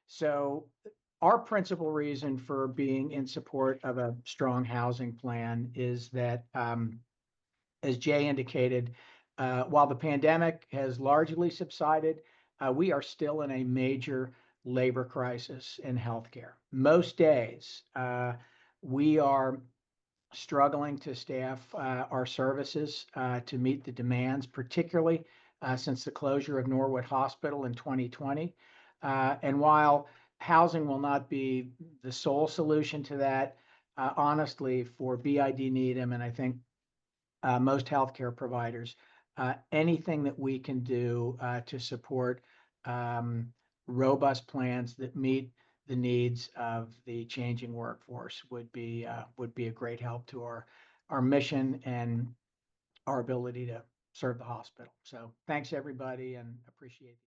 So our principal reason for being in support of a strong housing plan is that, as Jay indicated, while the pandemic has largely subsided, we are still in a major labor crisis in healthcare. Most days, we are struggling to staff our services to meet the demands, particularly since the closure of Norwood Hospital in 2020. And while housing will not be the sole solution to that, honestly, for BID Needham, and I think most healthcare providers, anything that we can do to support um, robust plans that meet the needs of the changing workforce would be a great help to our mission and our ability to serve the hospital. So thanks everybody, and appreciate it.